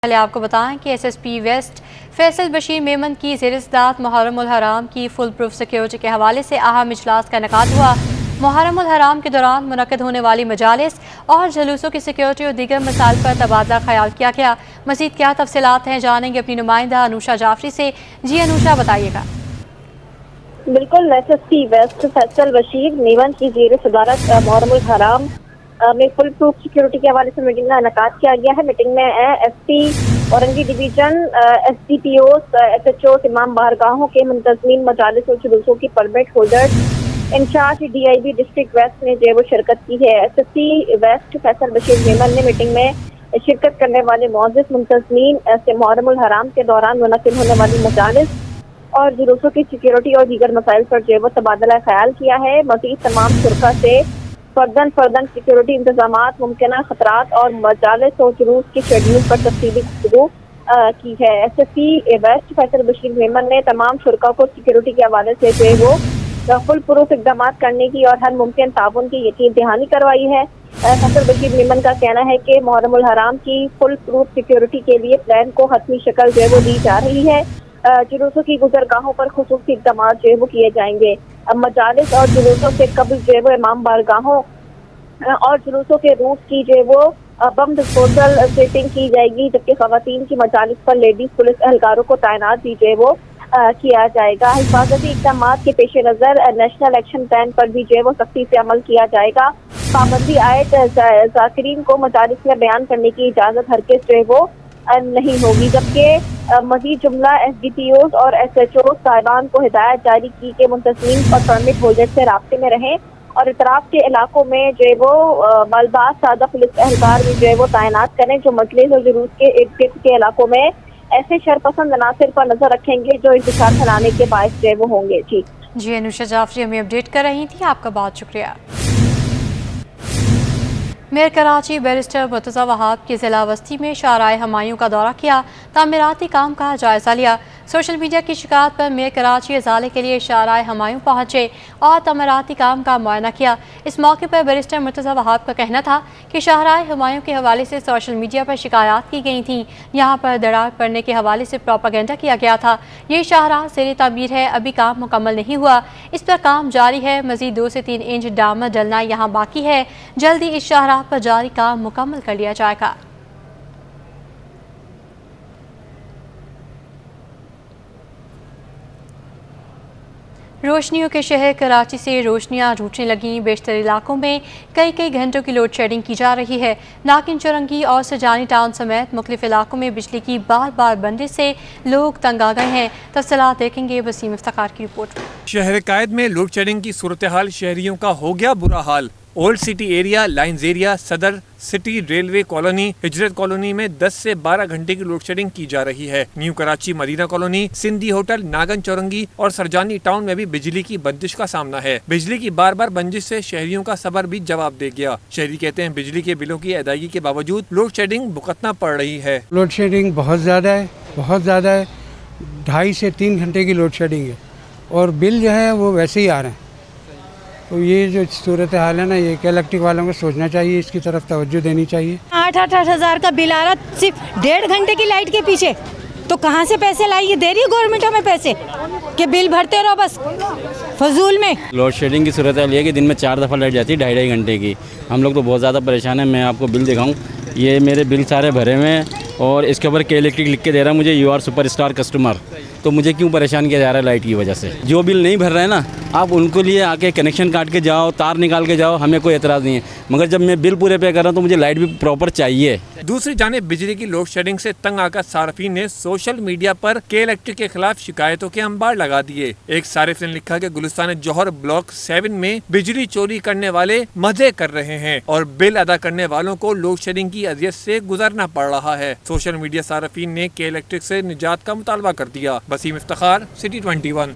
پہلے آپ کو بتائیں کہ S S P west Faisal Bashir Memon کی زیر صدارت محرم الحرام کی فل پروف سیکیورٹی کے حوالے سے اہم اجلاس کا انعقاد ہوا۔ محرم الحرام کے دوران منعقد ہونے والی مجالس اور جلوسوں کی سیکیورٹی اور دیگر مسائل پر تبادلہ خیال کیا گیا۔ مزید کیا تفصیلات ہیں جانیں گے اپنی نمائندہ انوشا جعفری سے۔ جی انوشا، بتائیے گا۔ بالکل، S S P west Faisal Bashir Memon کی زیر صدارت محرم الحرام میں فل پروف سیکیورٹی کے حوالے سے میٹنگ کا انعقاد کیا گیا ہے۔ میٹنگ میں S P Orangi division, S D P Os, S H O, تمام بارگاہوں کے منتظمین، مجالس اور جلوسوں کی permit holder, incharge D I B district west نے جو شرکت کی ہے۔ S S P west Faisal Bashir Memon نے میٹنگ میں شرکت کرنے والے معزز منتظمین سے محرم الحرام کے دوران منعقد ہونے والی مجالس اور جلوسوں کی سیکیورٹی اور دیگر مسائل پر جو تبادلہ خیال کیا ہے۔ مزید تمام شرکاء سے فردن سیکیورٹی انتظامات، ممکنہ خطرات اور مجالس اور جلوس کی شیڈیول پر تفصیلی گفتگو کی ہے۔ S S P west Faisal Bashir Memon نے تمام شرکاء کو سیکیورٹی کے حوالے سے جو فل پروف اقدامات کرنے کی اور ہر ممکن تعاون کی یقین دہانی کروائی ہے۔ فیصل بشیر میمن کا کہنا ہے کہ محرم الحرام کی فل پروف سیکیورٹی کے لیے پلان کو حتمی شکل دی جا رہی ہے۔ جلوسوں کی گزرگاہوں پر خصوصی اقدامات کیے جائیں گے۔ مجالس اور جلوسوں سے قبل امام بارگاہوں اور جلوسوں کے روٹ کی بم ڈسپوزل سیٹنگ کی جائے گی، جبکہ خواتین کی مجالس پر لیڈیز پولیس اہلکاروں کو تعینات بھی کیا جائے گا۔ حفاظتی اقدامات کے پیش نظر نیشنل ایکشن پلان پر بھی سختی سے عمل کیا جائے گا۔ پابندی عائد ذاکرین کو مجالس میں بیان کرنے کی اجازت ہرگز نہیں ہوگی، جبکہ مزید جملہ ایس ڈی پی اوز اور ایس ایچ او صاحبان کو ہدایت جاری کی کہ منتظمین اور پرمٹ ہولڈر سے رابطے میں رہیں اور اطراف کے علاقوں میں مالباس سادہ پولیس اہلکار بھی تعینات کریں، جو مجلس اور جلوس کے ارد گرد کے علاقوں میں ایسے شرپسند عناصر پر نظر رکھیں گے جو انتشار پھیلانے کے باعث ہوں گے۔ جی انوشا جعفری ہمیں اپڈیٹ کر رہی تھی، آپ کا بہت شکریہ۔ میئر کراچی بیرسٹر مرتضی وہاب کی ضلع وسطی میں شاہراہ ہمایوں کا دورہ کیا، تعمیراتی کام کا جائزہ لیا۔ سوشل میڈیا کی شکایات پر میئر کراچی ازالے کے لیے شاہراہ ہمایوں پہنچے اور تعمیراتی کام کا معائنہ کیا۔ اس موقع پر بیرسٹر مرتضی وہاب کا کہنا تھا کہ شاہراہ ہمایوں کے حوالے سے سوشل میڈیا پر شکایات کی گئی تھیں، یہاں پر دراڑ پڑنے کے حوالے سے پروپیگنڈا کیا گیا تھا۔ یہ شاہراہ زیر تعمیر ہے، ابھی کام مکمل نہیں ہوا، اس پر کام جاری ہے، مزید 2 سے 3 انچ ڈامر ڈلنا یہاں باقی ہے، جلدی اس شاہراہ پر جاری کام مکمل کر لیا جائے گا۔ روشنیوں کے شہر کراچی سے روشنیاں روٹنے لگیں، بیشتر علاقوں میں کئی گھنٹوں کی لوڈ شیڈنگ کی جا رہی ہے۔ ناگن چورنگی اور سجانی ٹاؤن سمیت مختلف علاقوں میں بجلی کی بار بندش سے لوگ تنگ آ گئے ہیں۔ تفصیلات دیکھیں گے وسیم افتخار کی رپورٹ میں۔ شہر قائد میں لوڈ شیڈنگ کی صورتحال شہریوں کا ہو گیا برا حال۔ Old city area, lines area, صدر سٹی، ریلوے کالونی، ہجرت کالونی میں 10 سے 12 گھنٹے کی لوڈ شیڈنگ کی جا رہی ہے۔ نیو کراچی مدینہ کالونی، سندھی ہوٹل، ناگن چورنگی اور سرجانی ٹاؤن میں بھی بجلی کی بندش کا سامنا ہے۔ بجلی کی بار بندش سے شہریوں کا صبر بھی جواب دے گیا۔ شہری کہتے ہیں بجلی کے بلوں کی ادائیگی کے باوجود لوڈ شیڈنگ بھگتنا پڑ رہی ہے۔ لوڈ شیڈنگ بہت زیادہ ہے، 2.5 سے 3 گھنٹے کی لوڈ شیڈنگ ہے اور بل جو ہے وہ ویسے ہی آ رہے ہیں۔ تو یہ جو صورتحال ہے نا، یہ کہ الیکٹرک والوں کو سوچنا چاہیے، اس کی طرف توجہ دینی چاہیے۔ 8-8 ہزار کا بل آ رہا صرف 1.5 گھنٹے کی لائٹ کے پیچھے، تو کہاں سے پیسے لائیے؟ دے رہی ہے گورنمنٹ ہمیں پیسے کہ بل بھرتے رہو بس فضول میں۔ لوڈ شیڈنگ کی صورتحال یہ ہے کہ دن میں 4 دفعہ لائٹ جاتی ہے 2.5 گھنٹے کی۔ ہم لوگ تو بہت زیادہ پریشان ہیں۔ میں آپ کو بل دکھاؤں، یہ میرے بل سارے بھرے ہوئے ہیں اور اس کے اوپر کے الیکٹرک لکھ کے دے رہا ہے مجھے you are super star customer. تو مجھے کیوں پریشان کیا جا رہا ہے لائٹ کی وجہ سے؟ جو بل نہیں بھر رہے ہیں نا، آپ ان کے لیے آ کے کنیکشن کاٹ کے جاؤ، تار نکال کے جاؤ، ہمیں کوئی اعتراض نہیں ہے، مگر جب میں بل پورے پے کر رہا ہوں تو مجھے لائٹ بھی پراپر چاہیے۔ دوسری جانب بجلی کی لوڈ شیڈنگ سے تنگ آ کر صارفین نے سوشل میڈیا پر کے الیکٹرک کے خلاف شکایتوں کے انبار لگا دیے۔ ایک صارف نے لکھا کہ گلستان جوہر بلاک 7 میں بجلی چوری کرنے والے مزے کر رہے ہیں اور بل ادا کرنے والوں کو لوڈ شیڈنگ کی اذیت سے گزرنا پڑ رہا ہے۔ سوشل میڈیا صارفین نے کے الیکٹرک سے نجات کا مطالبہ کر دیا۔ وسیم افتخار، سٹی 21۔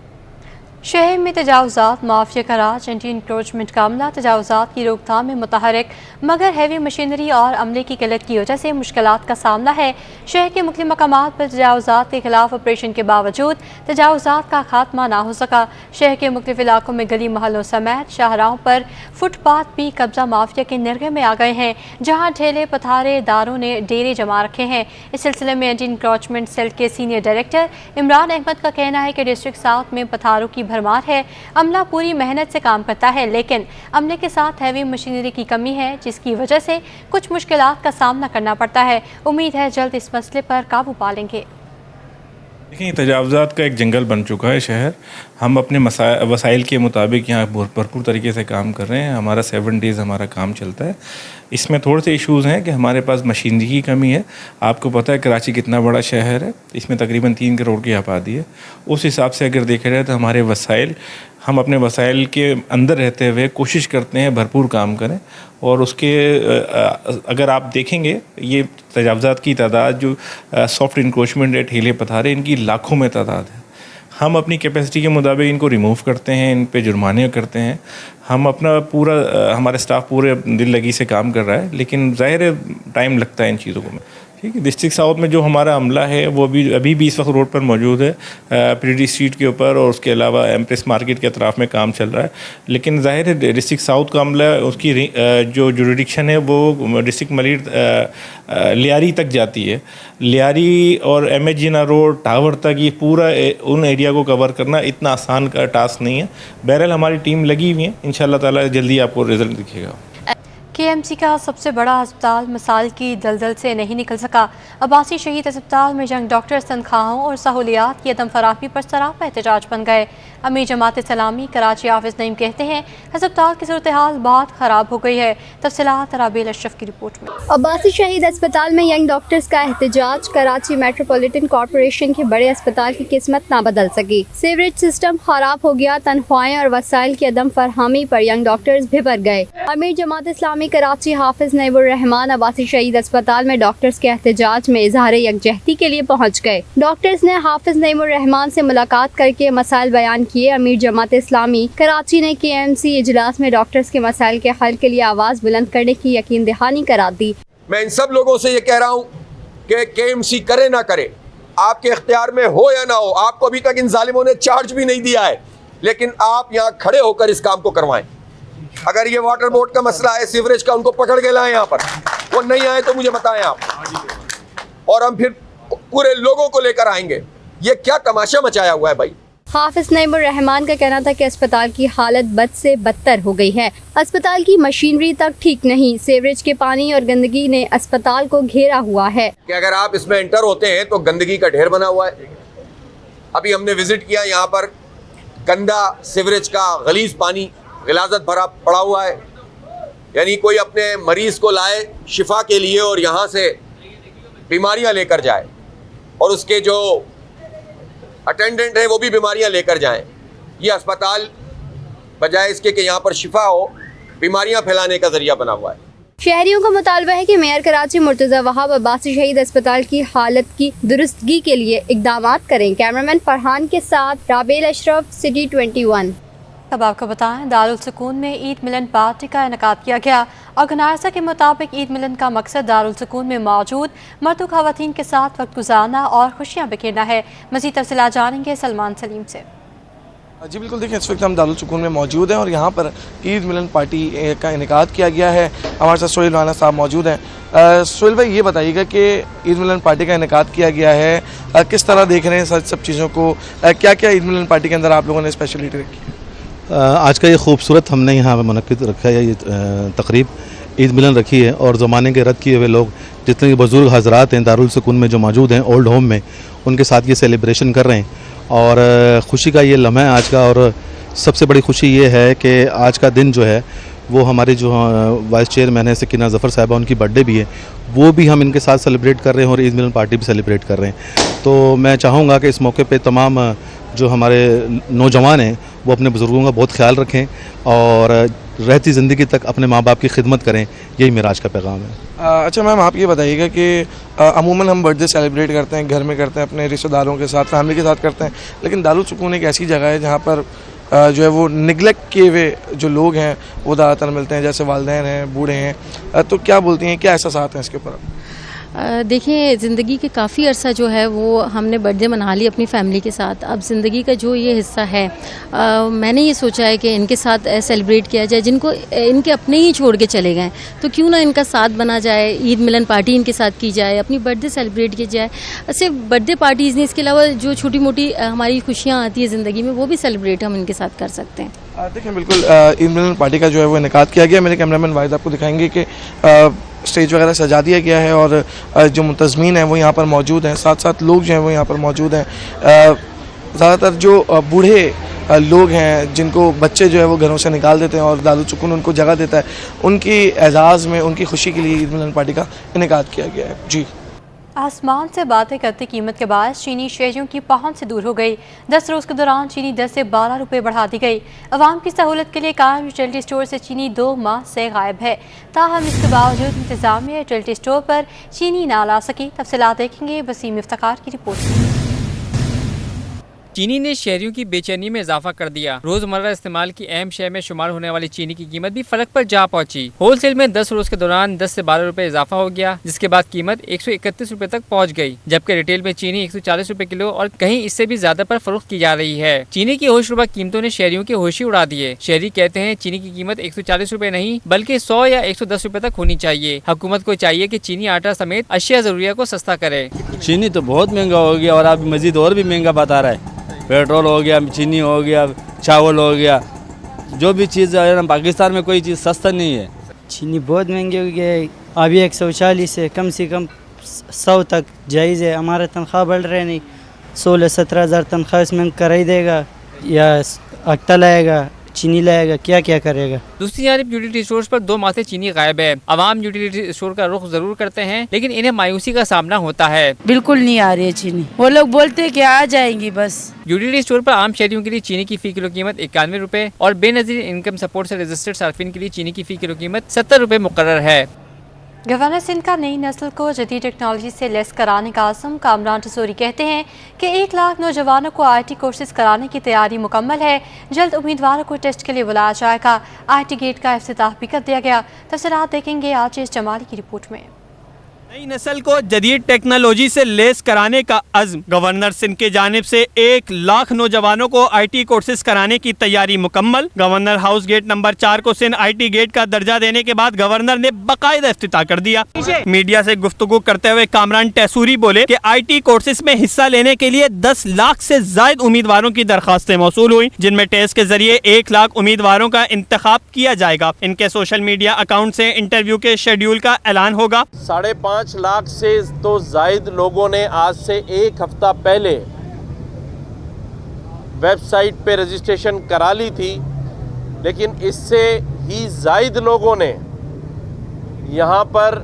शहर में तजावुज़ात माफिया का राज एंटी इंक्रोचमेंट का अमला तजावुज़ात की रोकथाम में मुतहरिक, मगर हैवी मशीनरी और अमले की किल्लत की वजह से मुश्किलात का सामना है। शहर के मुख्तलिफ मकामात पर तजावुज़ात के खिलाफ ऑपरेशन के बावजूद तजावुज़ात का खात्मा ना हो सका। शहर के मुख्तलिफ इलाकों में गली महलों समेत शाहराहों पर फुटपाथ भी कब्जा माफिया के निर्गे में आ गए हैं, जहाँ ठेले पथारे दारों ने डेरे जमा रखे हैं। इस सिलसिले में एंटी इंक्रोचमेंट सेल के सीनियर डायरेक्टर इमरान अहमद का कहना है कि डिस्ट्रिक्ट साउथ में पथारों की भरमार है। अमला पूरी मेहनत से काम करता है, लेकिन अमले के साथ हैवी मशीनरी की कमी है, जिसकी वजह से कुछ मुश्किलात का सामना करना पड़ता है। उम्मीद है जल्द इस मसले पर काबू पा लेंगे। देखिए, तजावुज़ात का एक जंगल बन चुका है शहर। हम अपने वसाइल के मुताबिक यहाँ भरपूर तरीके से काम कर रहे हैं। हमारा 7 डेज़ हमारा काम चलता है। इसमें थोड़े से इश्यूज़ हैं कि हमारे पास मशीनरी की कमी है। आपको पता है कराची कितना बड़ा शहर है, इसमें तकरीबन 3 करोड़ की आबादी है। उस हिसाब से अगर देखा जाए तो हमारे वसाइल, हम अपने वसाइल के अंदर रहते हुए कोशिश करते हैं भरपूर काम करें। और उसके अगर आप देखेंगे ये तजावुज़ात की तादाद जो सॉफ्ट इंक्रोचमेंट है, ठेले पथारे, इनकी लाखों में तादाद है। हम अपनी कैपेसिटी के मुताबिक इनको रिमूव करते हैं, इन पे जुर्माने करते हैं। हम अपना पूरा हमारे स्टाफ पूरे दिल लगी से काम कर रहा है, लेकिन ज़ाहिर है टाइम लगता है इन चीज़ों को। ठीक है, डिस्ट्रिक्ट साउथ में जो हमारा अमला है वो अभी भी इस वक्त रोड पर मौजूद है, पीडी स्ट्रीट के ऊपर, और उसके अलावा एम्प्रेस मार्केट के अतराफ़ में काम चल रहा है। लेकिन ज़ाहिर है डिस्ट्रिक्ट साउथ का अमला, उसकी जो जुरिडिक्शन है वो डिस्ट्रिक्ट मलिर लियारी तक जाती है। लियारी और MH जिना रोड टावर तक ये पूरा उन एरिया को कवर करना इतना आसान का टास्क नहीं है। बहरहाल हमारी टीम लगी हुई है, इंशाल्लाह ताला जल्दी आपको रिजल्ट दिखेगा। KMC का सबसे बड़ा अस्पताल मसाइल की दलदल से नहीं निकल सका। अब्बासी शहीद अस्पताल में यंग डॉक्टर्स तनख्वाहों और सहूलियात की अदम फराहमी पर सरापा एहतजाज बन गए। अमीर जमात इस्लामी कराची हाफिज नईम कहते हैं अस्पताल की सूरत हाल बहुत ख़राब हो गई है। तफसीलात राबेल अशरफ की रिपोर्ट में। अब्बासी शहीद अस्पताल में यंग डॉक्टर्स का एहतजाज। कराची मेट्रोपॉलिटन कॉरपोरेशन के बड़े अस्पताल की किस्मत ना बदल सकी। सीवरेज सिस्टम खराब हो गया, तनख्वाहें और वसाइल की अदम फरहमी पर यंग डॉक्टर्स भिबर गए। अमीर जमात इस्लामी कराची हाफिज नईमुर रहमान अब्बासी शहीद अस्पताल में डॉक्टर्स के एहतजाज में इजहार यकजहती के लिए पहुँच गए। डॉक्टर्स ने हाफिज नईमुर रहमान से मुलाकात करके मसाइल बयान किए। अमीर जमात इस्लामी कराची ने KMC इजलास में डॉक्टर्स के मसाइल के हल के लिए आवाज़ बुलंद करने की यकीन दहानी करा दी। मैं इन सब लोगों से ये कह रहा हूँ कि KMC करे ना करे, आपके इख्तियार में हो या ना हो, आपको अभी तक इन जालिमों ने चार्ज भी नहीं दिया है, लेकिन आप यहाँ खड़े होकर इस काम को करवाएं। अगर ये वाटर बोर्ड का मसला है, सीवरेज का, उनको पकड़ के लाएं यहाँ पर। वो नहीं आए तो मुझे बताएं आप, और हम फिर पूरे लोगों को लेकर आएंगे। ये क्या तमाशा मचाया हुआ है भाई। हाफिज नईमुर रहमान का कहना था कि अस्पताल की हालत बद से बदतर हो गई है। अस्पताल की मशीनरी तक ठीक नहीं, सीवरेज के पानी और गंदगी ने अस्पताल को घेरा हुआ है। कि अगर आप इसमें एंटर होते हैं तो गंदगी का ढेर बना हुआ है। अभी हमने विजिट किया, यहाँ पर गंदा सीवरेज का गलीज पानी गिलाजत भरा पड़ा हुआ है। यानी कोई अपने मरीज को लाए शिफा के लिए और यहाँ से बीमारियाँ लेकर जाए, और उसके जो अटेंडेंट हैं वो भी बीमारियां लेकर जाएं। ये अस्पताल बजाय इसके कि यहाँ पर शिफा हो, बीमारियां फैलाने का जरिया बना हुआ है। शहरियों का मुतालबा है कि मेयर कराची मुर्तज़ा वहाब अब्बासी शहीद अस्पताल की हालत की दुरुस्तगी के लिए इकदाम करें। कैमरामैन फरहान के साथ राबेल अशरफ, सिटी 21। अब आपको बताएं, दारुल सुकून में ईद मिलन पार्टी का इनेकाद किया गया। ऑर्गेनाइजर के मुताबिक ईद मिलन का मकसद दारुल सुकून में मौजूद मर्द व ख़वातीन के साथ वक्त गुजारना और खुशियाँ बिखेरना है। मज़ीद तफसीलात जानेंगे सलमान सलीम से। जी बिल्कुल, देखिए इस वक्त हम दारुल सुकून में मौजूद हैं और यहाँ पर ईद मिलन पार्टी का इनेकाद किया गया है। हमारे साथ सोहेल राना साहब मौजूद हैं। सोहेल भाई, ये बताइएगा कि ईद मिलन पार्टी का इनेकाद किया गया है, किस तरह देख रहे हैं सब चीज़ों को, क्या क्या ईद मिलन पार्टी के अंदर आप लोगों ने स्पेशलिटी रखी है? आज का ये खूबसूरत हमने यहाँ मुनक्किद रखा है, ये तकरीब ईद मिलन रखी है, और ज़माने के रद्द किए हुए लोग जितने बुज़ुर्ग हज़रात हैं दारुल सुकून में जो मौजूद हैं ओल्ड होम में, उनके साथ ये सेलिब्रेशन कर रहे हैं। और ख़ुशी का ये लम्हा है आज का, और सबसे बड़ी ख़ुशी ये है कि आज का दिन जो है वो हमारे जो वाइस चेयरमैन है सकीना ज़फ़र साहिबा, उनकी बर्थडे भी है, वो भी हम इनके साथ सेलिब्रेट कर रहे हैं और ईद मिलन पार्टी भी सेलिब्रेट कर रहे हैं। तो मैं चाहूँगा कि इस मौके पे तमाम जो हमारे नौजवान हैं वो अपने बुज़ुर्गों का बहुत ख्याल रखें और रहती ज़िंदगी तक अपने माँ बाप की खिदमत करें, यही मेरा आज का पैगाम है। अच्छा मैम, आप ये बताइएगा कि अमूमन हम बर्थडे सेलिब्रेट करते हैं, घर में करते हैं, अपने रिश्तेदारों के साथ, फैमिली के साथ करते हैं, लेकिन दारुल सुकून एक ऐसी जगह है जहाँ पर जो है वो निगलेक्ट किए हुए जो लोग हैं वो ज़्यादातर मिलते हैं, जैसे वालिदैन हैं, बूढ़े हैं। तो क्या बोलती हैं, क्या एहसास हैं इसके ऊपर? देखिए, ज़िंदगी के काफ़ी अरसा जो है वो हमने बर्थडे मना ली अपनी फैमिली के साथ। अब ज़िंदगी का जो ये हिस्सा है, मैंने ये सोचा है कि इनके साथ सेलिब्रेट किया जाए, जिनको इनके अपने ही छोड़ के चले गए, तो क्यों ना इनका साथ बना जाए, ईद मिलन पार्टी इनके साथ की जाए, अपनी बर्थडे सेलिब्रेट की जाए। सिर्फ बर्थडे पार्टीज़ नहीं, इसके अलावा जो छोटी मोटी हमारी खुशियाँ आती है ज़िंदगी में, वो भी सेलिब्रेट हम इनके साथ कर सकते हैं। देखिए, बिल्कुल ईद मिलन पार्टी का जो है वो इनेकाद किया गया। मेरे कैमरामैन वाहिद आपको दिखाएंगे कि स्टेज वगैरह सजा दिया गया है और जो मुंतज़मीन हैं वो यहाँ पर मौजूद हैं, साथ साथ लोग जो हैं वो यहाँ पर मौजूद हैं। ज़्यादातर जो बूढ़े लोग हैं जिनको बच्चे जो है वो घरों से निकाल देते हैं और दारुल सुकून उनको जगह देता है, उनकी एजाज़ में, उनकी खुशी के लिए ईद मिलन पार्टी का इनेकाद किया गया है। जी। आसमान से बातें करते कीमत के बाद चीनी शहरियों की पहुंच से दूर हो गई। 10 रोज़ के दौरान चीनी 10 से 12 रुपये बढ़ा दी गई। अवाम की सहूलत के लिए कायम यूटिलिटी स्टोर से चीनी 2 माह से गायब है। ताहम इसके बावजूद इंतजामिया यूटिलिटी स्टोर पर चीनी ना ला सकी। तफसीलात देखेंगे वसीम इफ्तिखार की रिपोर्ट में। चीनी ने शहरियों की बेचैनी में इजाफा कर दिया। रोजमर्रा इस्तेमाल की अहम शय में शुमार होने वाली चीनी की कीमत भी फलक पर जा पहुंची। होलसेल में 10 रोज के दौरान 10 से 12 रुपए इजाफा हो गया, जिसके बाद कीमत 131 रुपए तक पहुंच गई, जबकि रिटेल में चीनी 140 रुपए किलो और कहीं इससे भी ज्यादा पर फरोख्त की जा रही है। चीनी की होशरुबा कीमतों ने शहरियों के होश ही उड़ा दिए। शहरी कहते हैं चीनी की कीमत 140 रुपए नहीं बल्कि 100 या 110 रुपए तक होनी चाहिए। हुकूमत को चाहिए कि चीनी, आटा समेत अशिया जरूरिया को सस्ता करे। चीनी तो बहुत महंगा हो गया और अब मजीद और भी महंगा बता रहा है। पेट्रोल हो गया, चीनी हो गया, चावल हो गया, जो भी चीज़ है ना, पाकिस्तान में कोई चीज़ सस्ता नहीं है। चीनी बहुत महंगी हो गया है। अभी 140 है, कम से कम 100 तक जायज़ है। हमारा तनख्वाह बढ़ रहा है, नहीं 16-17 हज़ार तनख्वाह इसमें कर ही देगा या अक्ता लाएगा, चीनी लाएगा, क्या क्या करेगा। दूसरी जानिब यूटिलिटी स्टोर्स पर 2 माह से चीनी गायब है। अवाम यूटिलिटी स्टोर का रुख जरूर करते हैं, लेकिन इन्हें मायूसी का सामना होता है। बिल्कुल नहीं आ रही है चीनी, वो लोग बोलते हैं कि आ जाएंगी बस। यूटिलिटी स्टोर पर आम शहरियों के लिए चीनी की फी किलो कीमत 91 रुपए और बेनजीर इनकम सपोर्ट से रजिस्टर्ड सार्फिन के लिए चीनी की फी किलो कीमत 70 रुपए मुकर्रर है। गवर्नर सिंध का नई नस्ल को जदीद टेक्नोलॉजी से लेस कराने का आज़म कामरान टसूरी कहते हैं कि 1 लाख नौजवानों को IT कोर्सेज कराने की तैयारी मुकम्मल है। जल्द उम्मीदवारों को टेस्ट के लिए बुलाया जाएगा। IT गेट का इफ्तिताह भी कर दिया गया। तफसीलात देखेंगे आजिज़ जमाली की रिपोर्ट में। नई नस्ल को जदीद टेक्नोलॉजी से लेस कराने का अज़्म गवर्नर सिंध की जानिब से 1 लाख नौजवानों को IT कोर्सेज कराने की तैयारी मुकम्मल। गवर्नर हाउस गेट नंबर 4 को सिंध IT गेट का दर्जा देने के बाद गवर्नर ने बाकायदा इफ्तिताह कर दिया। मीडिया से गुफ्तगू करते हुए कामरान टसूरी बोले कि IT कोर्सेज में हिस्सा लेने के लिए 10 लाख से जायद उम्मीदवारों की दरखास्तें मौसूल हुई, जिनमें टेस्ट के जरिए 1 लाख उम्मीदवारों का इंतखाब किया जाएगा। इनके सोशल मीडिया अकाउंट से इंटरव्यू के शेड्यूल का ऐलान होगा। 5.5 लाख से तो जायद लोगों ने आज से 1 हफ्ता पहले वेबसाइट पे रजिस्ट्रेशन करा ली थी, लेकिन इससे ही जायद लोगों ने यहाँ पर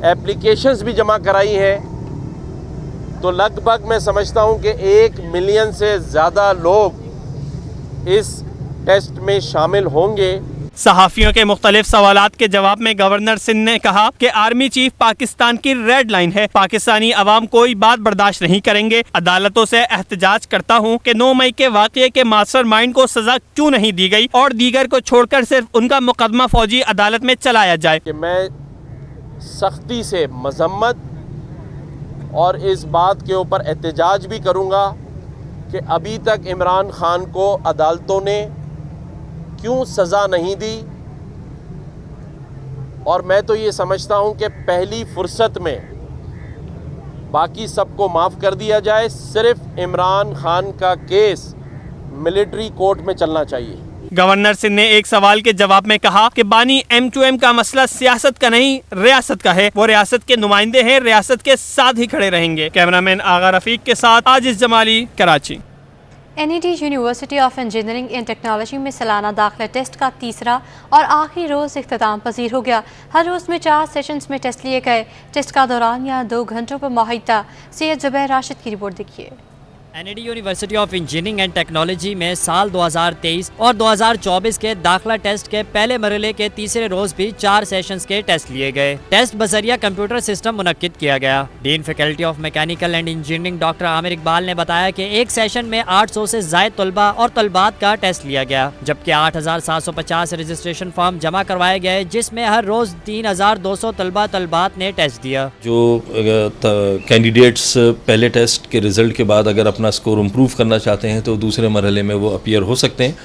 एप्लीकेशंस भी जमा कराई हैं। तो लगभग मैं समझता हूँ कि 1 मिलियन से ज़्यादा लोग इस टेस्ट में शामिल होंगे। सहाफ़ियों के मुख्तलिफ सवालात के जवाब में गवर्नर सिंध ने कहा कि आर्मी चीफ पाकिस्तान की रेड लाइन है। पाकिस्तानी अवाम कोई बात बर्दाश्त नहीं करेंगे। अदालतों से एहतजाज करता हूँ कि 9 मई के वाक़ये के मास्टरमाइंड को सजा क्यों नहीं दी गई और दीगर को छोड़कर सिर्फ उनका मुकदमा फौजी अदालत में चलाया जाए। कि मैं सख्ती से मजम्मत और इस बात के ऊपर एहतजाज भी करूँगा कि अभी तक इमरान खान को अदालतों ने क्यों सज़ा नहीं दी, और मैं तो ये समझता हूँ कि पहली फुर्सत में बाकी सबको माफ़ कर दिया जाए, सिर्फ इमरान खान का केस मिलिट्री कोर्ट में चलना चाहिए। गवर्नर सिंध ने एक सवाल के जवाब में कहा कि बानी M2M का मसला सियासत का नहीं रियासत का है। वो रियासत के नुमाइंदे हैं, रियासत के साथ ही खड़े रहेंगे। कैमरामैन आगा रफीक के साथ Aajiz Jamali, Karachi. NED university of engineering and technology में सालाना दाखिला टेस्ट का तीसरा और आखिरी रोज़ इख्तिताम पजीर हो गया। हर रोज़ में 4 सेशंस में टेस्ट लिए गए। टेस्ट का दौरान यहाँ 2 घंटों पर मुहैया। सैयद जुबैर राशिद की रिपोर्ट देखिए। NID university of engineering and technology में साल 2023 और 2024 के दाखिला टेस्ट के पहले मरहले के तीसरे रोज भी 4 सेशंस के टेस्ट लिए गए। टेस्ट बजरिया कंप्यूटर सिस्टम मुनक्किद किया गया। Dean faculty of mechanical and engineering doctor Aamir Iqbal ने बताया कि एक सेशन में 800 से ज़ायद तलबा और तलबात का टेस्ट लिया गया, जबकि 8750 रजिस्ट्रेशन फॉर्म जमा करवाए गए, जिसमें हर रोज 3200 तलबा तलबात ने टेस्ट दिया। जो कैंडिडेट्स पहले टेस्ट के रिजल्ट के बाद अगर अपना स्कोर इम्प्रूव करना चाहते हैं तो दूसरे मरहले में वो अपीयर हो सकते हैं,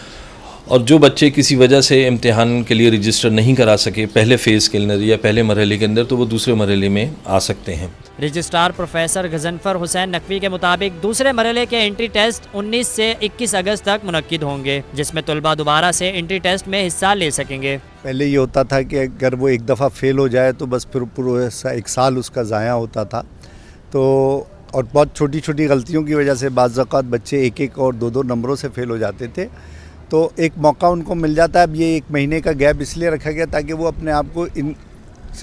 और जो बच्चे किसी वजह से इम्तिहान के लिए रजिस्टर नहीं करा सके पहले फ़ेज़ के अंदर या पहले मरहले के अंदर, तो वो दूसरे मरहले में आ सकते हैं। रजिस्ट्रार प्रोफेसर गजनफर हुसैन नकवी के मुताबिक दूसरे मरहले के एंट्री टेस्ट 19 से 21 अगस्त तक मुनक्किद होंगे, जिसमें तलबा दोबारा से एंट्री टेस्ट में हिस्सा ले सकेंगे। पहले ये होता था कि अगर वो एक दफ़ा फ़ेल हो जाए तो बस फिर पूरा एक साल उसका ज़ाया होता था, तो और बहुत छोटी छोटी गलतियों की वजह से बाज़ औक़ात बच्चे 1-1 और 2-2 नंबरों से फ़ेल हो जाते थे, तो एक मौका उनको मिल जाता है। अब ये 1 महीने का गैप इसलिए रखा गया ताकि वो अपने आप को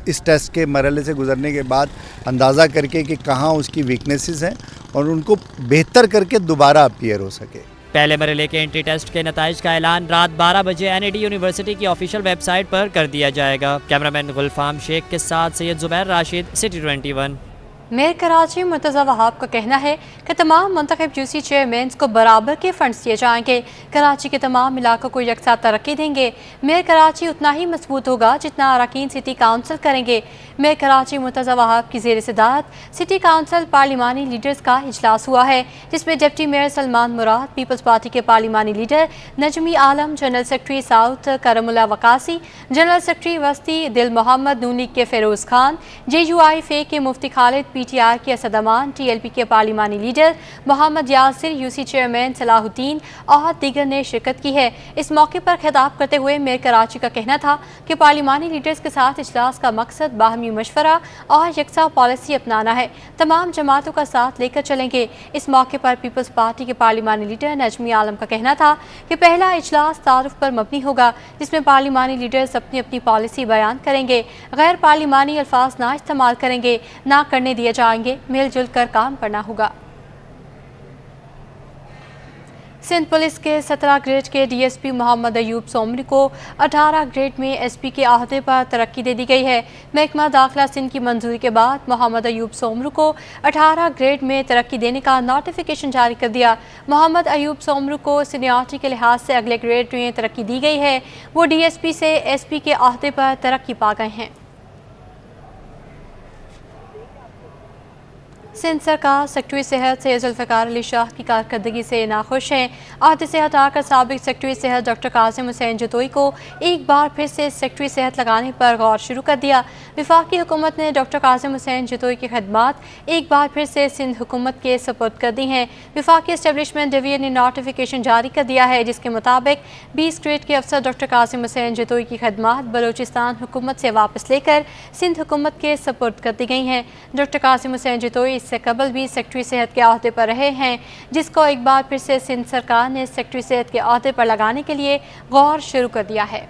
इस टेस्ट के मरहले से गुजरने के बाद अंदाज़ा करके कि कहाँ उसकी वीकनेसेस हैं और उनको बेहतर करके दोबारा अपीयर हो सके। पहले मरहले के एंट्री टेस्ट के नताइज का ऐलान रात 12 बजे NID यूनिवर्सिटी की ऑफिशियल वेबसाइट पर कर दिया जाएगा। कैमरामैन गुलफाम शेख के साथ सैयद जुबैर राशिद, सिटी 21। मेयर कराची मुर्तज़ा वहाब का कहना है कि तमाम मुंतखब यूसी चेयरमैन को बराबर के फंड्स दिए जाएंगे। कराची के तमाम इलाकों को यकसा तरक्की देंगे। मेयर कराची उतना ही मजबूत होगा जितना अरकान सिटी काउंसिल करेंगे। मेयर कराची मुर्तज़ा वहाब की ज़ेर सदारत सिटी काउंसिल पार्लिमानी लीडर्स का इजलास हुआ है, जिसमें डिप्टी मेयर सलमान मुराद, पीपल्स पार्टी के पार्लिमानी leader Najmi Alam, general secretary south Karamullah Waqasi, general secretary west Dil Mohammad, नून लीग के फेरोज़ खान, JUI फे के मुफ्ती खालिद, PTR के असद अमान, TLP के पार्लिमानी leader Mohammad Yasir, UC chairman Salahuddin और दीगर ने शिरकत की है। इस मौके पर खिताब करते हुए मेयर कराची का कहना था कि पार्लिमानी लीडर्स के साथ इजलास का मकसद बाहमी मशवरा और यकसा पॉलिसी अपनाना है। तमाम जमातों का साथ लेकर चलेंगे। इस मौके पर पीपल्स पार्टी के पार्लिमानी लीडर नजमी आलम का कहना था कि पहला इजलास तारुफ पर मबनी होगा, जिसमें पार्लिमानी लीडर्स अपनी अपनी पॉलिसी बयान करेंगे, गैर पार्लिमानी अल्फाज ना इस्तेमाल करेंगे, ना करने दिए जाएंगे, मिलजुल कर काम करना होगा। सिंध पुलिस के 17 ग्रेड के DSP मोहम्मद अयूब सोमरी को 18 ग्रेड में SP के अहदे पर तरक्की दे दी गई है। महकमा दाखिला सिंध की मंजूरी के बाद मोहम्मद अयूब सोमरू को 18 ग्रेड में तरक्की देने का नोटिफिकेशन जारी कर दिया। मोहम्मद अयूब सोमरू को सीनियरिटी के लिहाज से अगले ग्रेड में तरक्की दी गई है। वो DSP से SP के अहदे पर तरक्की पा गए हैं। सिंध सरकार सेक्रेटरी सेहत सैयद जुल्फ़िकार अली शाह की कारकर्दगी से नाखुश हैं। अहदे से हटाकर साबिक सेक्रेटरी सेहत डॉक्टर कासिम हुसैन जतोई को एक बार फिर से सेक्रेटरी सेहत लगाने पर गौर शुरू कर दिया। वफाकी हुकूमत ने डॉक्टर कासिम हुसैन जतोई की खदमात एक बार फिर से सिंध हुकूमत के सपुर्द कर दी हैं। वफाकी एस्टेब्लिशमेंट डिवीजन ने नोटिफिकेशन जारी कर दिया है, जिसके मुताबिक 20 ग्रेड के अफसर डॉक्टर कासिम हुसैन जतोई की खदमात बलूचिस्तान हुकूमत से वापस लेकर सिंध हुकूमत के सपुर्द कर दी गई हैं। डॉक्टर कासिम हुसैन जतोई इससे कबल भी सेक्रेटरी सेहत के अहदे पर रहे हैं, जिसको एक बार फिर से सिंध सरकार ने सेक्रेटरी सेहत के अहदे पर लगाने के लिए गौर शुरू कर दिया है।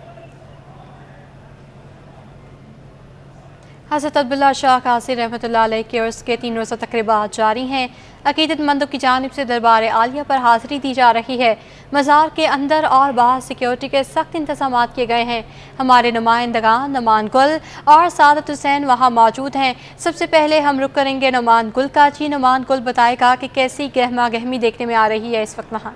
हज़रत अब्दुल्ला शाह कासी रहमतुल्लाह अलैह के उर्स के 3 रोज़ा तक़रीबात जारी हैं। अक़ीदतमंदों की जानिब से दरबार आलिया पर हाज़िरी दी जा रही है। मज़ार के अंदर और बाहर सिक्योरिटी के सख्त इंतज़ाम किए गए हैं। हमारे नुमाइंदगान नुमान गुल और सादत हुसैन वहाँ मौजूद हैं। सबसे पहले हम रुक करेंगे नुमान गुल का। जी, नुमान गुल बताएगा कि कैसी गहमा गहमी देखने में आ रही है इस वक्त वहाँ।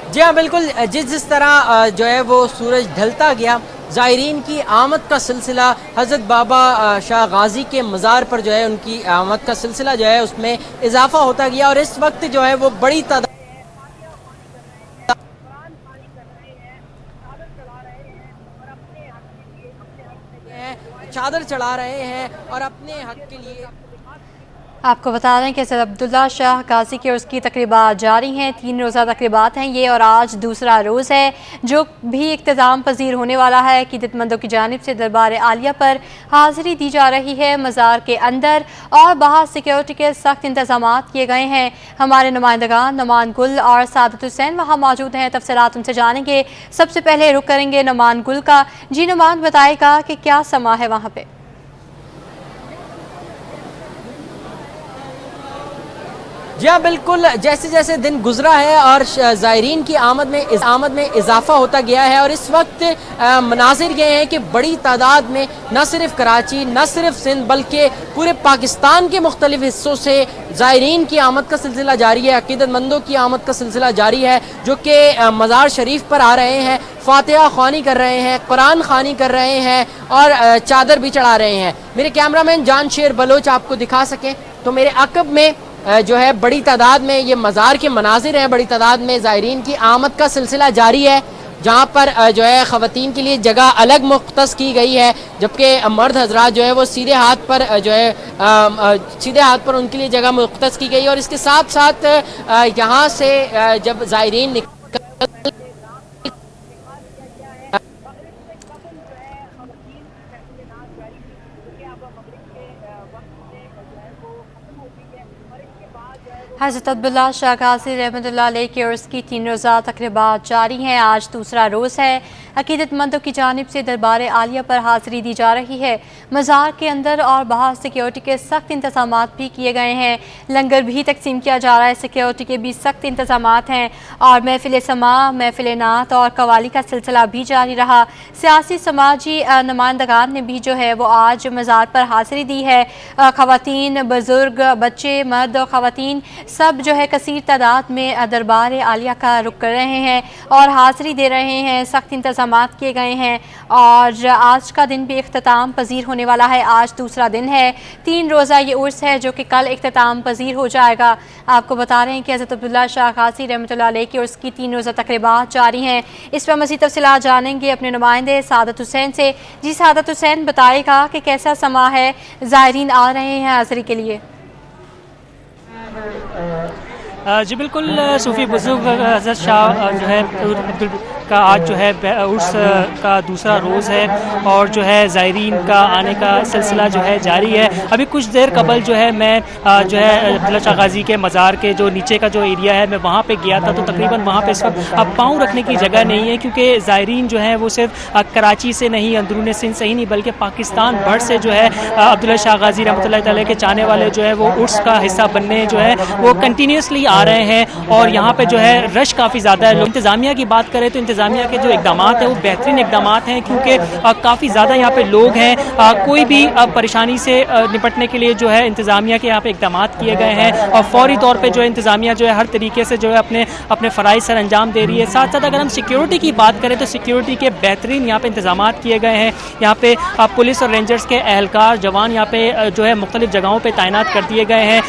जी हाँ, बिल्कुल। जिस तरह जो है वो सूरज ढलता गया, ज़ायरीन की आमद का सिलसिला हज़रत बाबा शाह गाज़ी के मज़ार पर जो है उनकी आमद का सिलसिला जो है उसमें इजाफा होता गया, और इस वक्त जो है वो बड़ी तादाद चादर चढ़ा रहे हैं और अपने हक के लिए। आपको बता दें कि हज़रत अब्दुल्ला शाह काजी के उसकी तकरीबात जारी हैं। 3 रोज़ा तकरीबात हैं ये, और आज दूसरा रोज़ है जो भी इख्तिताम पजीर होने वाला है। अक़ीदतमंदों की जानिब से दरबार आलिया पर हाज़िरी दी जा रही है। मज़ार के अंदर और बाहर सिक्योरिटी के सख्त इंतजाम किए गए हैं। हमारे नुमाइंदगान नुमान गुल और सादत हुसैन वहाँ मौजूद हैं। तफसीलात उनसे जानेंगे। सबसे पहले रुक करेंगे नुमान गुल का। जी नुमान, बताएगा कि क्या समा है वहाँ पर? جی ہاں بالکل، جیسے جیسے دن گزرا ہے اور زائرین کی آمد میں اضافہ ہوتا گیا ہے، اور اس وقت مناظر یہ ہیں کہ بڑی تعداد میں نہ صرف کراچی، نہ صرف سندھ، بلکہ پورے پاکستان کے مختلف حصوں سے زائرین کی آمد کا سلسلہ جاری ہے، عقیدت مندوں کی آمد کا سلسلہ جاری ہے، جو کہ مزار شریف پر آ رہے ہیں، فاتحہ خوانی کر رہے ہیں، قرآن خوانی کر رہے ہیں اور چادر بھی چڑھا رہے ہیں۔ میرے کیمرامین جان شیر بلوچ آپ کو دکھا سکیں تو میرے عقب میں جو ہے بڑی تعداد میں یہ مزار کے مناظر ہیں، بڑی تعداد میں زائرین کی آمد کا سلسلہ جاری ہے، جہاں پر جو ہے خواتین کے لیے جگہ الگ مختص کی گئی ہے، جبکہ مرد حضرات جو ہے وہ سیدھے ہاتھ پر ان کے لیے جگہ مختص کی گئی، اور اس کے ساتھ ساتھ یہاں سے جب زائرین نکل حضرت عبداللہ شاہ غازی رحمۃ اللہ علیہ کے عرس کی 3 روزہ تقریبات جاری ہیں۔ آج دوسرا روز ہے۔ عقیدت مندوں کی جانب سے دربار عالیہ پر حاضری دی جا رہی ہے۔ مزار کے اندر اور باہر سیکیورٹی کے سخت انتظامات بھی کیے گئے ہیں۔ لنگر بھی تقسیم کیا جا رہا ہے، سیکیورٹی کے بھی سخت انتظامات ہیں، اور محفل سماع، محفل نعت اور قوالی کا سلسلہ بھی جاری رہا۔ سیاسی سماجی نمائندگان نے بھی جو ہے وہ آج مزار پر حاضری دی ہے۔ خواتین، بزرگ، بچے، مرد اور خواتین سب جو ہے کثیر تعداد میں دربار عالیہ کا رخ کر رہے ہیں اور حاضری دے رہے ہیں۔ سخت انتظامات کیے گئے ہیں اور آج کا دن بھی اختتام پذیر ہونے والا ہے۔ آج دوسرا دن ہے، 3 روزہ یہ عرس ہے جو کہ کل اختتام پذیر ہو جائے گا۔ آپ کو بتا رہے ہیں کہ حضرت عبداللہ شاہ غازی رحمۃ اللہ علیہ کے عرس کی 3 روزہ تقریبات جاری ہیں۔ اس پر مزید تفصیلات جانیں گے اپنے نمائندے سعادت حسین سے۔ جی سعادت حسین، بتائے گا کہ کیسا سما ہے، زائرین آ رہے ہیں حاضری کے لیے؟ جی بالکل، صوفی بزرگ حضرت شاہ جو ہے کا آج جو ہے عرس کا دوسرا روز ہے، اور جو ہے زائرین کا آنے کا سلسلہ جو ہے جاری ہے۔ ابھی کچھ دیر قبل جو ہے میں جو ہے عبداللہ شاہ غازی کے مزار کے جو نیچے کا جو ایریا ہے میں وہاں پہ گیا تھا، تو تقریباً وہاں پہ اس وقت اب پاؤں رکھنے کی جگہ نہیں ہے، کیونکہ زائرین جو ہیں وہ صرف کراچی سے نہیں، اندرون سندھ سے ہی نہیں بلکہ پاکستان بھر سے جو ہے عبداللہ شاہ غازی رحمۃ اللہ تعالیٰ کے چاہنے والے جو ہے وہ عرس کا حصہ بننے جو ہے وہ کنٹینیوسلی آ رہے ہیں، اور یہاں پہ جو ہے رش کافی زیادہ ہے۔ انتظامیہ کی بات کریں تو انتظامیہ کے جو اقدامات ہیں وہ بہترین اقدامات ہیں، کیونکہ کافی زیادہ یہاں پہ لوگ ہیں، کوئی بھی پریشانی سے نپٹنے کے لیے جو ہے انتظامیہ کے یہاں پہ اقدامات کیے گئے ہیں، اور فوری طور پہ جو ہے انتظامیہ جو ہے ہر طریقے سے جو ہے اپنے فرائض سر انجام دے رہی ہے۔ ساتھ ساتھ اگر ہم سیکیورٹی کی بات کریں تو سیکیورٹی کے بہترین یہاں پہ انتظامات کیے گئے ہیں۔ یہاں پہ پولیس اور رینجرز کے اہلکار جوان یہاں پہ جو ہے مختلف جگہوں پہ تعینات کر دیے گئے ہیں۔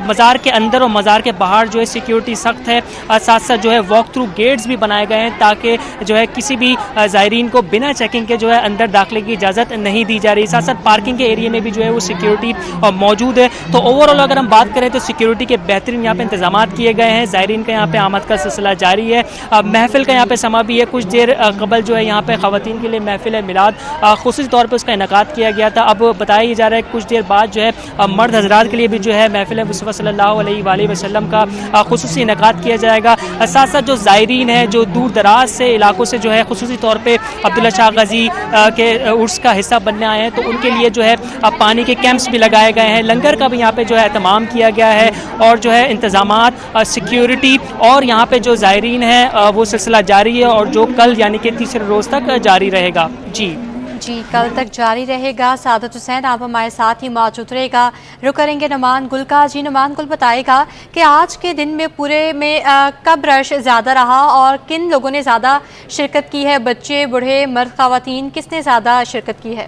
مزار کے اندر اور مزار کے باہر جو ہے سیکیورٹی سخت ہے، ساتھ ساتھ جو ہے واک تھرو گیٹس بھی بنائے گئے ہیں تاکہ جو ہے کسی بھی زائرین کو بنا چیکنگ کے جو ہے اندر داخلے کی اجازت نہیں دی جا رہی۔ ساتھ ساتھ پارکنگ کے ایریے میں بھی جو ہے وہ سیکیورٹی موجود ہے۔ تو اوور آل اگر ہم بات کریں تو سیکیورٹی کے بہترین یہاں پہ انتظامات کیے گئے ہیں۔ زائرین کا یہاں پہ آمد کا سلسلہ جاری ہے۔ محفل کا یہاں پہ سما بھی ہے۔ کچھ دیر قبل جو ہے یہاں پہ خواتین کے لیے محفل میلاد خصوصی طور پہ اس کا انعقاد کیا گیا تھا۔ اب بتایا یہ جا رہا ہے کہ کچھ دیر بعد جو ہے مرد حضرات کے لیے بھی جو ہے محفل مصطفیٰ صلی اللہ علیہ وآلہ وسلم کا خصوصی انعقاد کیا جائے گا۔ ساتھ ساتھ جو زائرین ہیں جو دور دراز سے علاقوں سے جو ہے خصوصی طور پہ عبداللہ شاہ غازی کے عرس کا حصہ بننے آئے ہیں، تو ان کے لیے جو ہے پانی کے کیمپس بھی لگائے گئے ہیں، لنگر کا بھی یہاں پہ جو ہے اہتمام کیا گیا ہے، اور جو ہے انتظامات، سیکیورٹی اور یہاں پہ جو زائرین ہیں وہ سلسلہ جاری ہے، اور جو کل یعنی کہ تیسرے روز تک جاری رہے گا۔ جی کل تک جاری رہے گا۔ سعادت حسین آپ ہمارے ساتھ ہی موجود رہے گا۔ رخ کریں گے نمان گل کا۔ جی نمان گل بتائے گا کہ آج کے دن میں پورے میں کب رش زیادہ رہا اور کن لوگوں نے زیادہ شرکت کی ہے؟ بچے، بوڑھے، مرد، خواتین، کس نے زیادہ شرکت کی ہے؟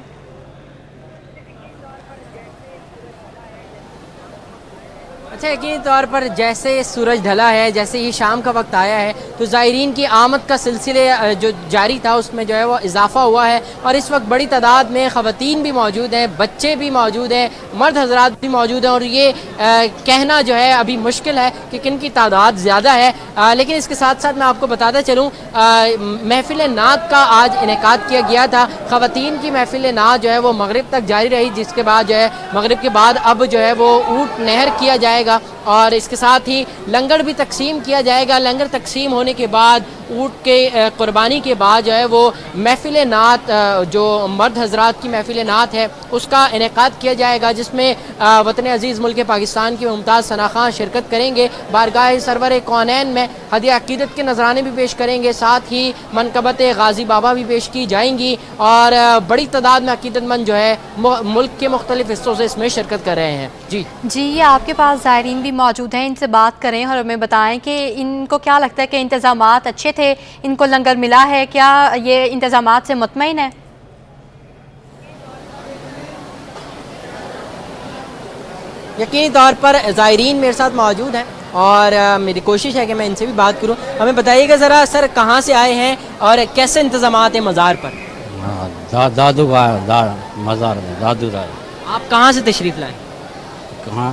اچھا، یقینی طور پر جیسے سورج ڈھلا ہے، جیسے یہ شام کا وقت آیا ہے، تو زائرین کی آمد کا سلسلے جو جاری تھا اس میں جو ہے وہ اضافہ ہوا ہے، اور اس وقت بڑی تعداد میں خواتین بھی موجود ہیں، بچے بھی موجود ہیں، مرد حضرات بھی موجود ہیں، اور یہ کہنا جو ہے ابھی مشکل ہے کہ کن کی تعداد زیادہ ہے۔ لیکن اس کے ساتھ ساتھ میں آپ کو بتاتا چلوں محفل نعت کا آج انعقاد کیا گیا تھا۔ خواتین کی محفل نعت جو ہے وہ مغرب تک جاری رہی، جس کے بعد جو ہے مغرب کے بعد اب جو ہے وہ اونٹ نہر کیا جائے گا، اور اس کے ساتھ ہی لنگر بھی تقسیم کیا جائے گا۔ لنگر تقسیم ہونے کے بعد اونٹ کے قربانی کے بعد جو ہے وہ محفل نعت جو مرد حضرات کی محفل نعت ہے اس کا انعقاد کیا جائے گا، جس میں وطن عزیز ملک پاکستان کی ممتاز ثنا خان شرکت کریں گے، بارگاہ سرور کونین میں ہدیہ عقیدت کے نذرانے بھی پیش کریں گے، ساتھ ہی منقبت غازی بابا بھی پیش کی جائیں گی اور بڑی تعداد میں عقیدت مند جو ہے ملک کے مختلف حصوں سے اس میں شرکت کر رہے ہیں۔ جی یہ آپ کے پاس زائرین بھی موجود ہیں، ان سے بات کریں اور ہمیں بتائیں کہ ان کو کیا لگتا ہے کہ انتظامات اچھے تھے، ان کو لنگر ملا ہے، کیا یہ انتظامات سے مطمئن ہے؟ یقینی طور پر زائرین میرے ساتھ موجود ہیں اور میری کوشش ہے کہ میں ان سے بھی بات کروں۔ ہمیں بتائیے گا ذرا سر کہاں سے آئے ہیں اور کیسے انتظامات ہیں مزار پر؟ دادو کا مزار میں دادو رائے۔ آپ کہاں سے تشریف لائے؟ کہاں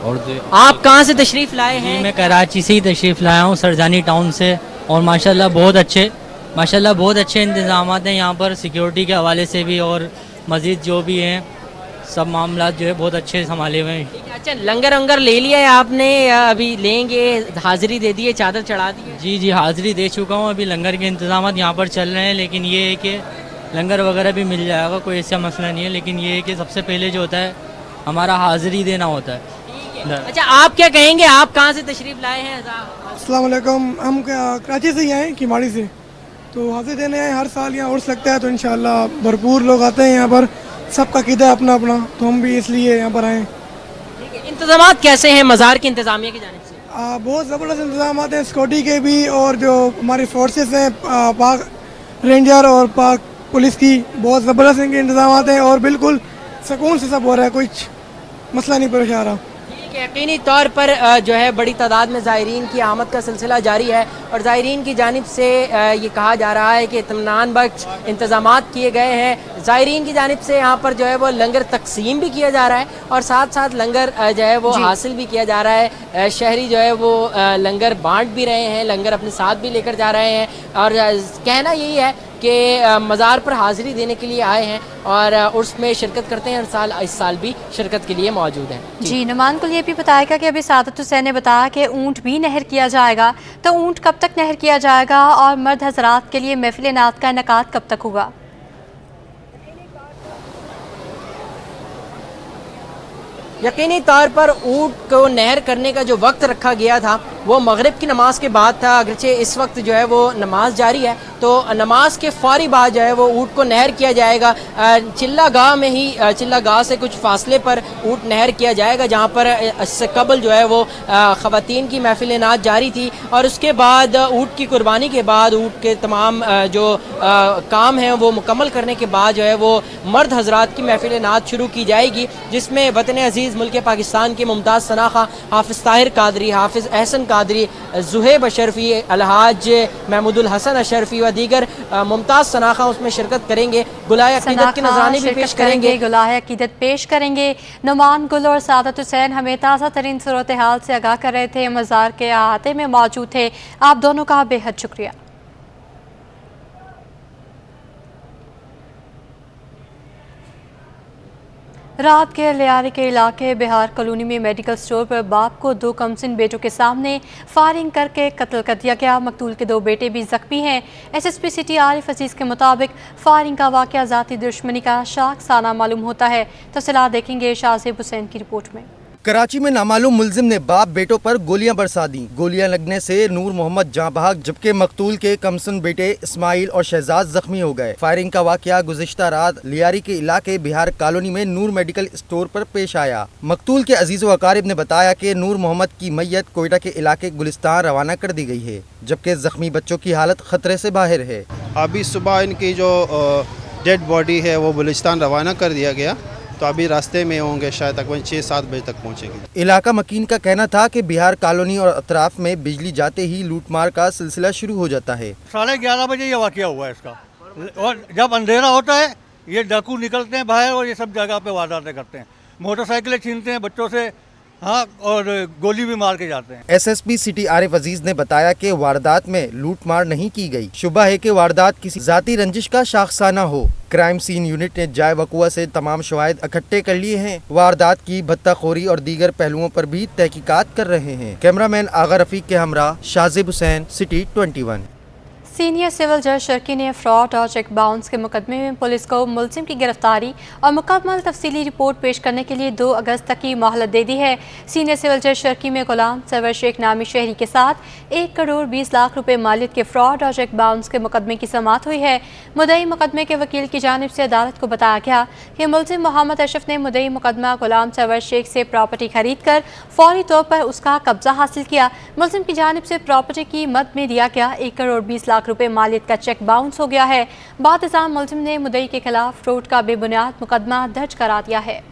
اور آپ کہاں سے تشریف لائے ہیں؟ میں کراچی سے ہی تشریف لایا ہوں، سرجانی ٹاؤن سے، اور ماشاءاللہ بہت اچھے انتظامات ہیں یہاں پر سیکیورٹی کے حوالے سے بھی، اور مزید جو بھی ہیں سب معاملات جو ہے بہت اچھے سنبھالے ہوئے ہیں۔ اچھا لنگر لے لیا ہے آپ نے یا ابھی لیں گے؟ حاضری دے دی ہے، چادر چڑھا دی ہے؟ جی حاضری دے چکا ہوں، ابھی لنگر کے انتظامات یہاں پر چل رہے ہیں، لیکن یہ ہے کہ لنگر وغیرہ بھی مل جائے گا، کوئی ایسا مسئلہ نہیں ہے، لیکن یہ ہے کہ سب سے پہلے جو ہوتا ہے ہمارا حاضری دینا ہوتا ہے۔ اچھا آپ کیا کہیں گے، آپ کہاں سے تشریف لائے ہیں؟ السلام علیکم، ہم کراچی سے ہی آئے ہیں، کیماڑی سے، تو حاضری دینے آئے، ہر سال یہاں عرس لگتا ہے تو انشاءاللہ بھرپور لوگ آتے ہیں یہاں پر، سب کا عقیدہ اپنا اپنا، تو ہم بھی اس لیے یہاں پر آئے ہیں۔ انتظامات کیسے ہیں مزار کی انتظامیہ کی جانب سے؟ بہت زبردست انتظامات ہیں سیکورٹی کے بھی، اور جو ہماری فورسز ہیں پاک رینجر اور پاک پولیس کی، بہت زبردست ان کے انتظامات ہیں، اور بالکل سکون سے سب ہو رہا ہے، کوئی مسئلہ نہیں پیش آ رہا۔ یقینی طور پر جو ہے بڑی تعداد میں زائرین کی آمد کا سلسلہ جاری ہے، اور زائرین کی جانب سے یہ کہا جا رہا ہے کہ اطمینان بخش انتظامات کیے گئے ہیں۔ زائرین کی جانب سے یہاں پر جو ہے وہ لنگر تقسیم بھی کیا جا رہا ہے، اور ساتھ ساتھ لنگر جو ہے وہ حاصل بھی کیا جا رہا ہے۔ شہری جو ہے وہ لنگر بانٹ بھی رہے ہیں، لنگر اپنے ساتھ بھی لے کر جا رہے ہیں، اور کہنا یہی ہے کہ مزار پر حاضری دینے کے لیے آئے ہیں اور عرس میں شرکت کرتے ہیں، اس سال بھی شرکت کے لیے موجود ہیں۔ جی نعمان کو یہ بھی بتائے گا کہ ابھی سعادت حسین نے بتایا کہ اونٹ بھی نہر کیا جائے گا، تو اونٹ کب تک نہر کیا جائے گا اور مرد حضرات کے لیے محفل نعت کا انعقاد کب تک ہوگا؟ یقینی طور پر اونٹ کو نہر کرنے کا جو وقت رکھا گیا تھا وہ مغرب کی نماز کے بعد تھا، اگرچہ اس وقت جو ہے وہ نماز جاری ہے، تو نماز کے فوری بعد جو ہے وہ اونٹ کو نہر کیا جائے گا۔ چلہ گاہ میں ہی چلہ گاہ سے کچھ فاصلے پر اونٹ نہر کیا جائے گا، جہاں پر اس سے قبل جو ہے وہ خواتین کی محفل نعت جاری تھی، اور اس کے بعد اونٹ کی قربانی کے بعد اونٹ کے تمام جو کام ہیں وہ مکمل کرنے کے بعد جو ہے وہ مرد حضرات کی محفل نعت شروع کی جائے گی، جس میں وطن عزیز ملک پاکستان کے ممتاز ثنا خان، حافظ طاہر قادری، حافظ احسن قادری، زہیب اشرفی، الحاج محمود الحسن اشرفی و دیگر ممتاز ثنا خان اس میں شرکت کریں گے، گلائے عقیدت کے نذرانے بھی پیش کریں گے، گلائے عقیدت پیش کریں گے۔ نعمان گل اور سعادت حسین ہمیں تازہ ترین صورتحال سے آگاہ کر رہے تھے، مزار کے احاطے میں موجود تھے، آپ دونوں کا بے حد شکریہ۔ رات کے لیاری کے علاقے بہار کالونی میں میڈیکل سٹور پر باپ کو 2 کمسن بیٹوں کے سامنے فائرنگ کر کے قتل کر دیا گیا۔ مقتول کے 2 بیٹے بھی زخمی ہیں۔ ایس ایس پی سٹی عارف عزیز کے مطابق فائرنگ کا واقعہ ذاتی دشمنی کا شاخسانہ معلوم ہوتا ہے۔ تفصیلات دیکھیں گے شاہزیب حسین کی رپورٹ میں۔ کراچی میں نامعلوم ملزم نے باپ بیٹوں پر گولیاں برسا دیں۔ گولیاں لگنے سے نور محمد جاں بحق جبکہ مقتول کے کمسن بیٹے اسماعیل اور شہزاد زخمی ہو گئے۔ فائرنگ کا واقعہ گزشتہ رات لیاری کے علاقے بہار کالونی میں نور میڈیکل اسٹور پر پیش آیا۔ مقتول کے عزیز و اقارب نے بتایا کہ نور محمد کی میت کوئٹہ کے علاقے گلستان روانہ کر دی گئی ہے، جبکہ زخمی بچوں کی حالت خطرے سے باہر ہے۔ ابھی صبح ان کی جو ڈیڈ باڈی ہے وہ بلوچستان روانہ کر دیا گیا، تو ابھی راستے میں ہوں گے، شاید تقریباً 6-7 بجے تک پہنچیں گے۔ علاقہ مکین کا کہنا تھا کہ بہار کالونی اور اطراف میں بجلی جاتے ہی لوٹ مار کا سلسلہ شروع ہو جاتا ہے۔ 11:30 بجے یہ واقعہ ہوا ہے اس کا، اور جب اندھیرا ہوتا ہے یہ ڈاکو نکلتے ہیں باہر اور یہ سب جگہ پہ وارداتیں کرتے ہیں، موٹر سائیکلیں چھینتے ہیں بچوں سے، ہاں، اور گولی بھی مار کے جاتے ہیں۔ ایس ایس پی سٹی عارف عزیز نے بتایا کہ واردات میں لوٹ مار نہیں کی گئی، شبہ ہے کہ واردات کسی ذاتی رنجش کا شاخسانہ ہو۔ کرائم سین یونٹ نے جائے وقوع سے تمام شواہد اکٹھے کر لیے ہیں۔ واردات کی بھتہ خوری اور دیگر پہلوؤں پر بھی تحقیقات کر رہے ہیں۔ کیمرہ مین آغا رفیق کے ہمراہ شاہزیب حسین، سٹی 21۔ सीनियर सिविल जज शर्की ने फ्रॉड और चेक बाउंस के मुकदमे में पुलिस को मुलजिम की गिरफ्तारी और मुकम्मल तफसीली रिपोर्ट पेश करने के लिए 2 अगस्त तक की मोहलत दे दी है। सीनियर सिविल जज शर्की में गुलाम सरवर शेख नामी शहरी के साथ 1 करोड़ 20 लाख रुपए मालियत के फ्रॉड और चेक बाउंस के मुकदमे की समाअत हुई है। मुद्दई मुकदमे के वकील की जानिब से अदालत को बताया गया कि मुलजिम मोहम्मद अशरफ ने मुद्दई मुकदमा गुलाम सरवर शेख से प्रॉपर्टी खरीद कर फौरी तौर पर उसका कब्जा हासिल किया। मुलजिम की जानिब से प्रॉपर्टी की मद में दिया गया 1 करोड़ 20 लाख रुपए मालियत का चेक बाउंस हो गया है। बाद इल्जाम मुलजिम ने मुद्दई के खिलाफ फ्रॉड का बेबुनियाद मुकदमा दर्ज करा दिया है।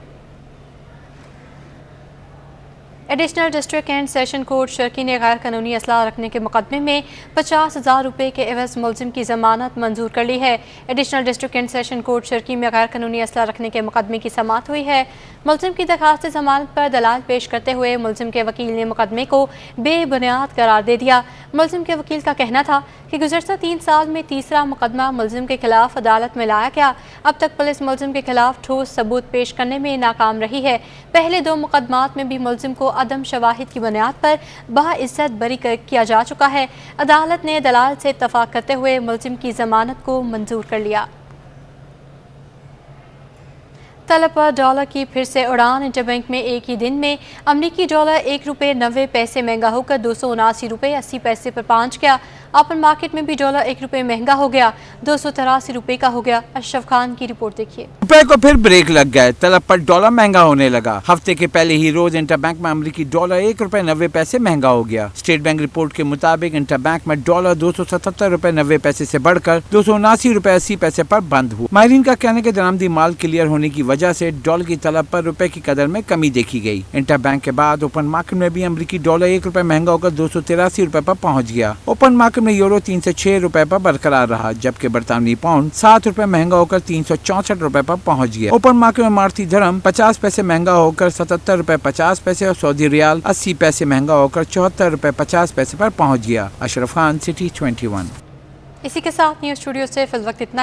Additional district and session court Sharki ने गैर कानूनी असला रखने के मुकदमे में 50,000 रुपये के एवज मुलजिम की जमानत मंजूर कर ली है। Additional district and session court Sharki में गैर कानूनी असला रखने के मुकदमे की समाअत हुई है। मुलजिम की दरखास्त जमानत पर दलाल पेश करते हुए मुलजिम के वकील ने मुकदमे को बेबुनियाद करार दे दिया। मुलजिम के वकील का कहना था कि गुज़श्ता 3 साल में तीसरा मुकदमा मुलजिम के खिलाफ अदालत में लाया गया। अब तक पुलिस मुलजिम के खिलाफ ठोस सबूत पेश करने में नाकाम रही है। पहले 2 मुकदमात में भी मुलजिम को अदम शवाहिद की बुनियाद पर बाइज्जत बरी किया जा चुका है। अदालत ने दलाल से इत्तफाक करते हुए मुलजिम की जमानत को मंजूर कर लिया। तलब पर डॉलर की फिर से उड़ान। इंटरबैंक में एक ही दिन में अमरीकी डॉलर 1 रुपये 90 पैसे महंगा होकर 279 रुपये 80 पैसे पर पहुंच गया। ओपन मार्केट में भी डॉलर 1 रुपये महंगा हो गया, 283 रुपये का हो गया। अशरफ खान की रिपोर्ट देखिए। रुपए को फिर ब्रेक लग गए, तलब पर डॉलर महंगा होने लगा। हफ्ते के पहले ही रोज इंटरबैंक में अमरीकी डॉलर 1 रुपये 90 पैसे महंगा हो गया। स्टेट बैंक रिपोर्ट के मुताबिक इंटरबैंक में डॉलर 277 रुपये 90 पैसे से बढ़कर 279 रुपये 80 पैसे पर बंद हुआ। माहिरीन का कहना है कि दरामदी माल क्लियर होने की वजह से डॉलर की तलब पर रुपए की कदर में कमी देखी गई। इंटरबैंक के बाद ओपन मार्केट में भी अमरीकी डॉलर 1 रुपये महंगा होकर 283 रुपये पर पहुंच गया। ओपन मार्केट में यूरो 3 से 6 रुपए पर बरकरार रहा, जबकि बरतानवी पाउंड 7 रुपये महंगा होकर 364 रुपए पर पहुंच गया। ओपन मार्केट में मारुति धर्म 50 पैसे महंगा होकर 77 रुपये 50 पैसे और सऊदी रियाल 80 पैसे महंगा होकर 74 रुपये 50 पैसे पर पहुंच गया। अशरफ खान, सिटी 21। इसी के साथ न्यूज़ स्टूडियो से फिल वक्त इतना ही।